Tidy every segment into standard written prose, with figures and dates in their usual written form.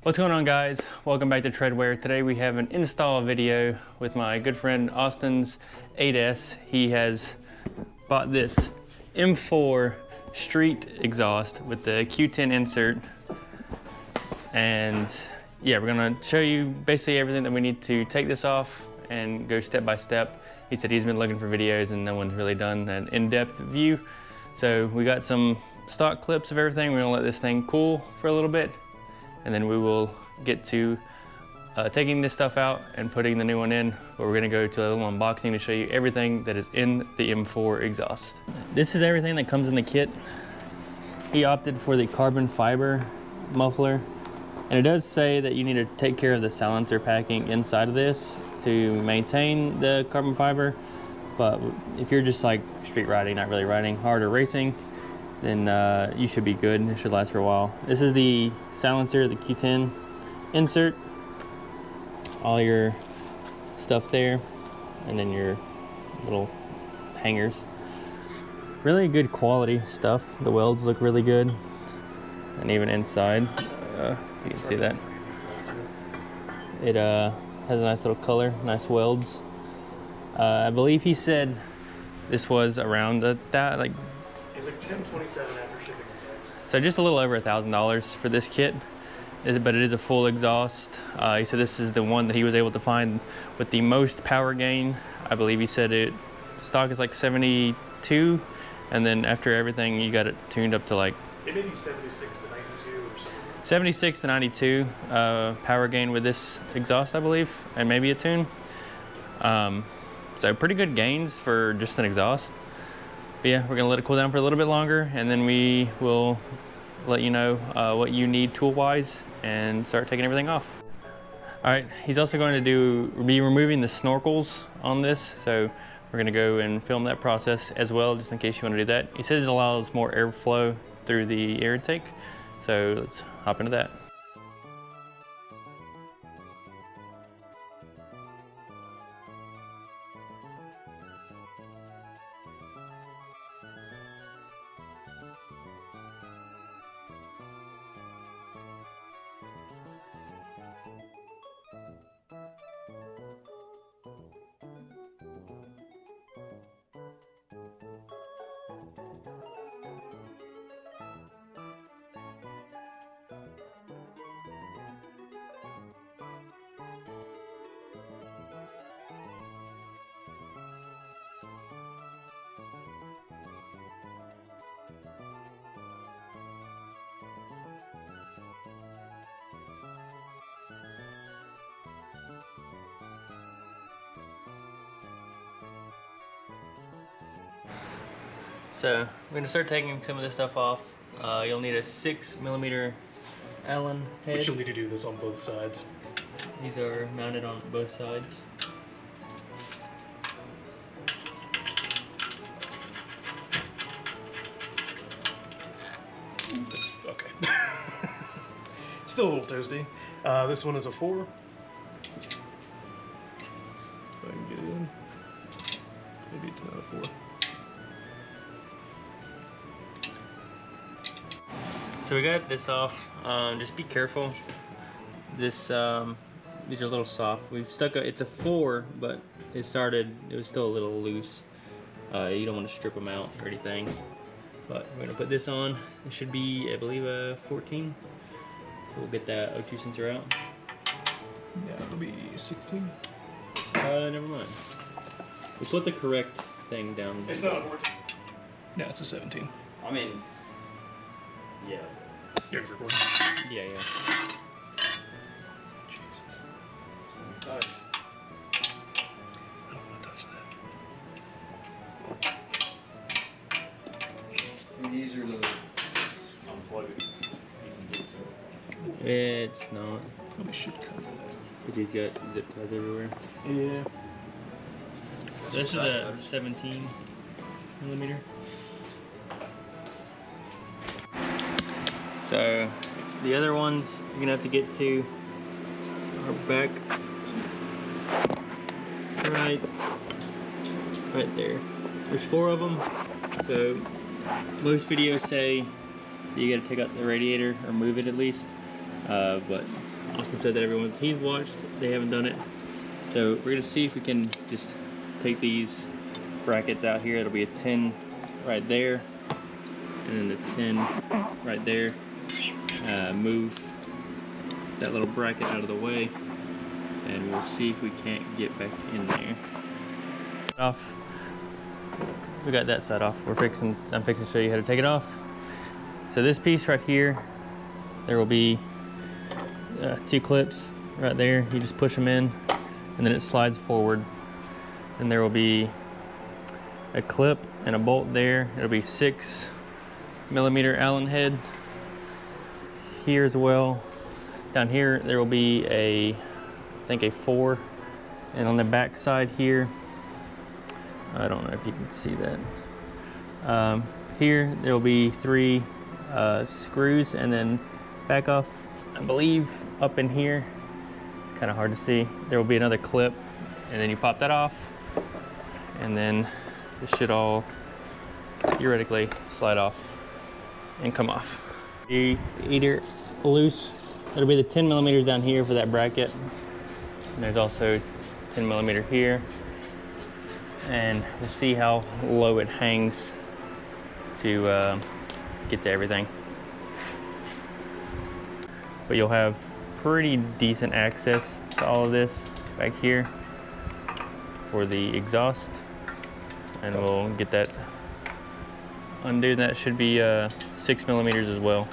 What's going on, guys? Welcome back to Treadwear. Today we have an install video with my good friend Austin's 8S. He has bought this M4 street exhaust with the Q10 insert. And yeah, we're gonna show you basically everything that we need to take this off and go step by step. He said he's been looking for videos and no one's really done an in-depth view. So we got some stock clips of everything. We're gonna let this thing cool for a little bit, and then we will get to taking this stuff out and putting the new one in. But we're gonna go to a little unboxing to show you everything that is in the M4 exhaust. This is everything that comes in the kit. He opted for the carbon fiber muffler. And it does say that you need to take care of the silencer packing inside of this to maintain the carbon fiber. But if you're just like street riding, not really riding hard or racing, then you should be good. It should last for a while. This is the silencer, the Q10 insert. All your stuff there, and then your little hangers. Really good quality stuff. The welds look really good. And even inside, you can see that. It has a nice little color, nice welds. I believe he said this was around that, like, it was like $10.27 after shipping and tax. so just a little over $1,000 for this kit, but it is a full exhaust. He said this is the one that he was able to find with the most power gain. I believe he said it stock is like 72, and then after everything you got it tuned up to like It may be 76 to 92 or something. 76 to 92 power gain with this exhaust, I believe, and maybe a tune. So pretty good gains for just an exhaust. But yeah, we're gonna let it cool down for a little bit longer, and then we will let you know what you need tool-wise and start taking everything off. All right, he's also going to be removing the snorkels on this, so we're gonna go and film that process as well, just in case you want to do that. He says it allows more airflow through the air intake, so let's hop into that. So we're gonna start taking some of this stuff off. You'll need a 6mm Allen head. Which you'll need to do this on both sides. These are mounted on both sides. Okay. Still a little toasty. This one is a 4. If I can get it in. Maybe it's not a 4. So we got this off. Just be careful. This these are a little soft. We've stuck it's a 4, but it was still a little loose. You don't want to strip them out or anything. But we're gonna put this on. It should be, I believe, a 14. So we'll get that O2 sensor out. Yeah, it'll be 16. Never mind. We put the correct thing down. It's not a 14. No, it's a 17. I mean, yeah. You're recording. Yeah. Jesus. Oh, I don't want to touch that. easier to unplug it. It's not. Probably should cover that. Because he's got zip ties everywhere. Yeah. This is a 17mm. So the other ones you're gonna have to get to are back right there. There's 4 of them. So most videos say that you gotta take out the radiator or move it at least. but Austin said that everyone he's watched, they haven't done it. So we're gonna see if we can just take these brackets out here. It'll be a 10 right there, and then the 10 right there. Move that little bracket out of the way, and we'll see if we can't get back in there. Off. We got that side off. I'm fixing to show you how to take it off. So this piece right here, there will be 2 clips right there. You just push them in, and then it slides forward. And there will be a clip and a bolt there. It'll be 6mm Allen head here as well. Down here there will be I think a 4, and on the back side here, I don't know if you can see that. Here there will be 3 screws, and then back off, I believe up in here, it's kind of hard to see, there will be another clip, and then you pop that off, and then this should all theoretically slide off and come off. Either loose, it'll be the 10mm down here for that bracket, and there's also 10mm here, and we'll see how low it hangs to get to everything. But you'll have pretty decent access to all of this back here for the exhaust, and we'll get that undone. That should be 6mm as well.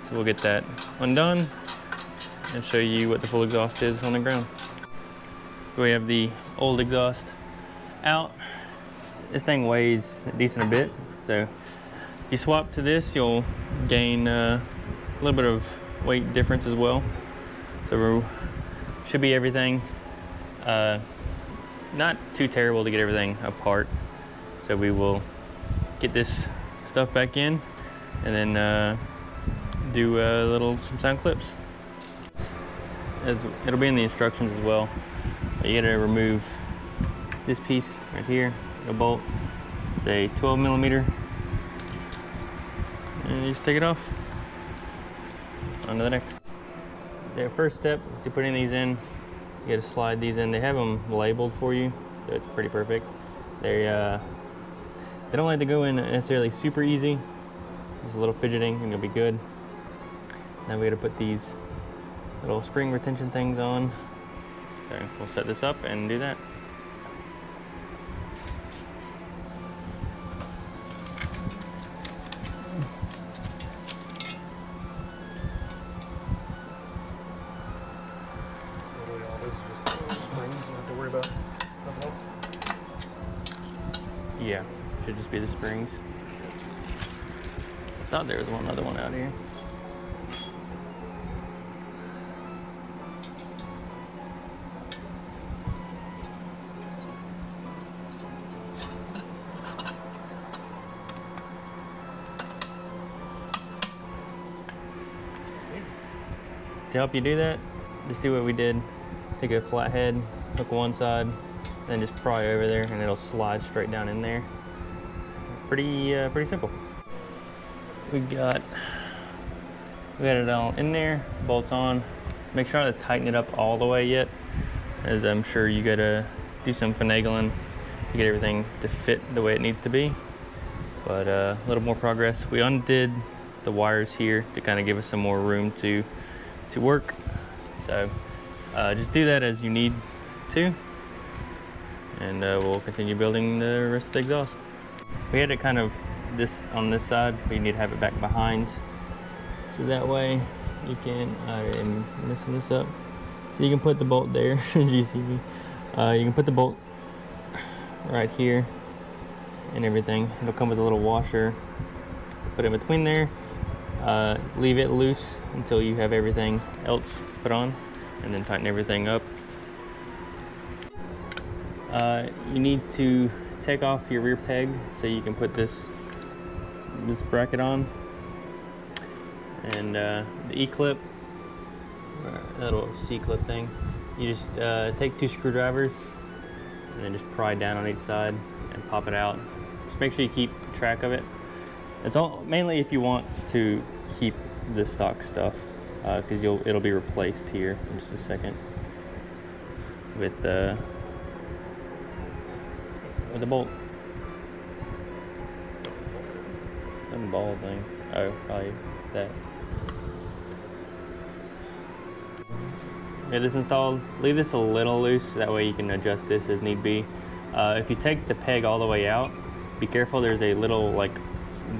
So we'll get that undone and show you what the full exhaust is on the ground. We have the old exhaust out. This thing weighs a decent bit, so if you swap to this, you'll gain a little bit of weight difference as well. So should be everything not too terrible to get everything apart. So we will get this stuff back in, and then do some sound clips. As it'll be in the instructions as well. But you gotta remove this piece right here, the bolt. It's a 12mm, and you just take it off. On to the next. The first step to putting these in, you gotta slide these in. They have them labeled for you, so it's pretty perfect. They don't like to go in necessarily super easy. Just a little fidgeting and you'll be good. Now we gotta put these little spring retention things on. So we'll set this up and do that. Literally all this is just springs, you don't have to worry about nothing else. Yeah, should just be the springs. I thought there was another one out here. To help you do that, just do what we did. Take a flat head, hook one side, then just pry over there, and it'll slide straight down in there. Pretty simple. We got it all in there, bolts on. Make sure not to tighten it up all the way yet, as I'm sure you gotta do some finagling to get everything to fit the way it needs to be. But a little more progress. We undid the wires here to kind of give us some more room to work. So just do that as you need to, and we'll continue building the rest of the exhaust. We had it kind of on this side, but you need to have it back behind, so that way you can, I am messing this up, so you can put the bolt there. You see me? You can put the bolt right here and everything. It'll come with a little washer, put it in between there. Leave it loose until you have everything else put on, and then tighten everything up. You need to take off your rear peg so you can put this bracket on, and the E-clip, that little C-clip thing, you just take 2 screwdrivers and then just pry down on each side and pop it out. Just make sure you keep track of it. It's all mainly if you want to keep the stock stuff because it'll be replaced here in just a second with the bolt. Some ball thing. Oh, probably that. Get this installed. Leave this a little loose, that way you can adjust this as need be. If you take the peg all the way out, be careful. There's a little like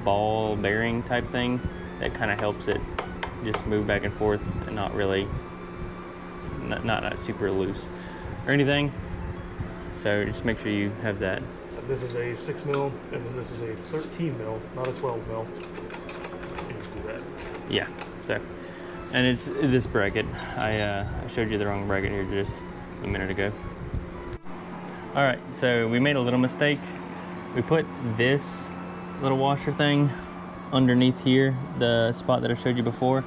ball bearing type thing that kind of helps it just move back and forth and not really, not super loose or anything. So just make sure you have that. This is a 6 mil, and then this is a 13 mil, not a 12 mil. You just do that. Yeah. So, and it's this bracket. I showed you the wrong bracket here just a minute ago. All right, so we made a little mistake. We put this little washer thing underneath here, the spot that I showed you before.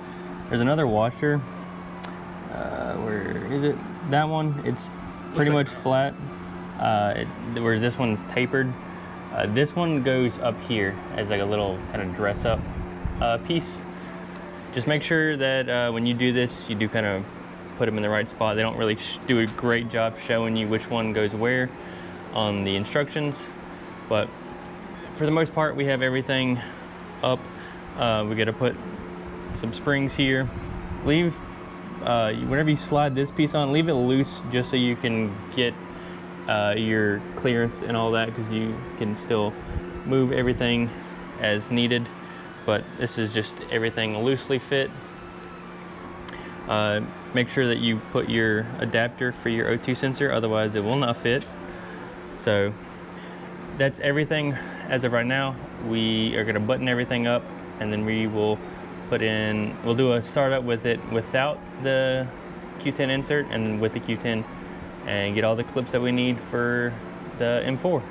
There's another washer. Where is it? That one, it's pretty much flat. Whereas this one's tapered. This one goes up here as like a little kind of dress up piece. Just make sure that when you do this, you do kind of put them in the right spot. They don't really do a great job showing you which one goes where on the instructions, but for the most part, we have everything up. We got to put some springs here. Leave, whenever you slide this piece on, leave it loose just so you can get your clearance and all that, because you can still move everything as needed, but this is just everything loosely fit. Make sure that you put your adapter for your O2 sensor, otherwise it will not fit. So that's everything as of right now. We are going to button everything up, and then we will we'll do a startup with it without the Q10 insert and then with the Q10, and get all the clips that we need for the M4.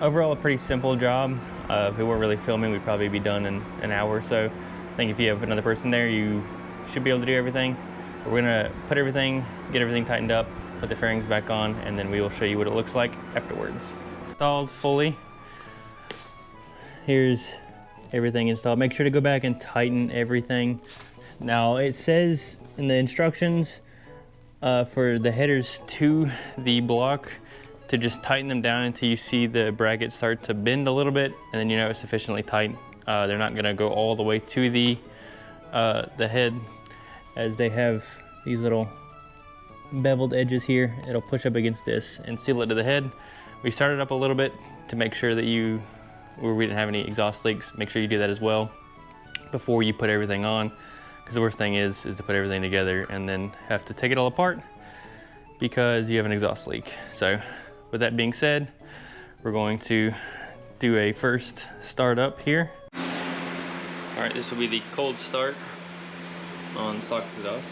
Overall, a pretty simple job. If we weren't really filming, we'd probably be done in an hour or so. I think if you have another person there, you should be able to do everything. We're gonna put everything, get everything tightened up, put the fairings back on, and then we will show you what it looks like afterwards. Installed fully. Here's everything installed. Make sure to go back and tighten everything. Now it says in the instructions for the headers to the block to just tighten them down until you see the bracket start to bend a little bit, and then you know it's sufficiently tight. They're not gonna go all the way to the head, as they have these little beveled edges here. It'll push up against this and seal it to the head. We started up a little bit to make sure that we didn't have any exhaust leaks. Make sure you do that as well before you put everything on, because the worst thing is to put everything together and then have to take it all apart because you have an exhaust leak. So with that being said, we're going to do a first start up here. All right, this will be the cold start on stock exhaust.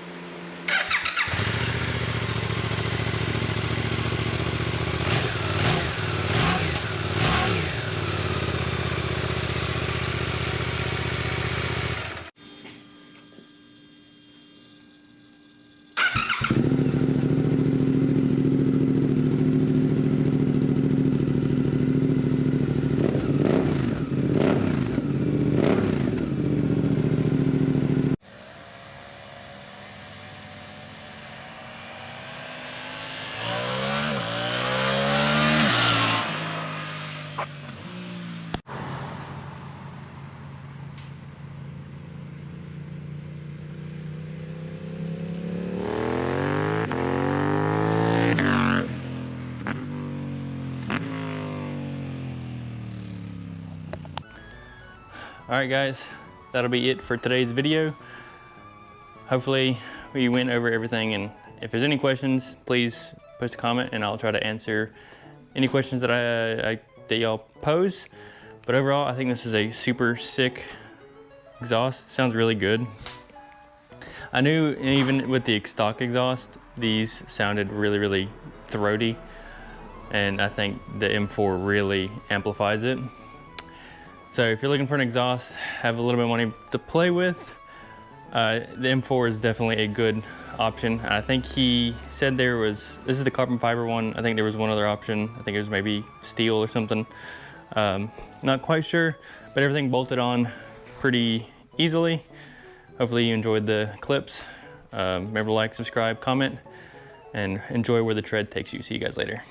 All right guys, that'll be it for today's video. Hopefully we went over everything, and if there's any questions, please post a comment and I'll try to answer any questions that that y'all pose. But overall, I think this is a super sick exhaust. It sounds really good. I knew even with the stock exhaust, these sounded really, really throaty, and I think the M4 really amplifies it. So if you're looking for an exhaust, have a little bit of money to play with, the M4 is definitely a good option. I think he said this is the carbon fiber one. I think there was one other option. I think it was maybe steel or something. Not quite sure, but everything bolted on pretty easily. Hopefully you enjoyed the clips. Remember to like, subscribe, comment, and enjoy where the tread takes you. See you guys later.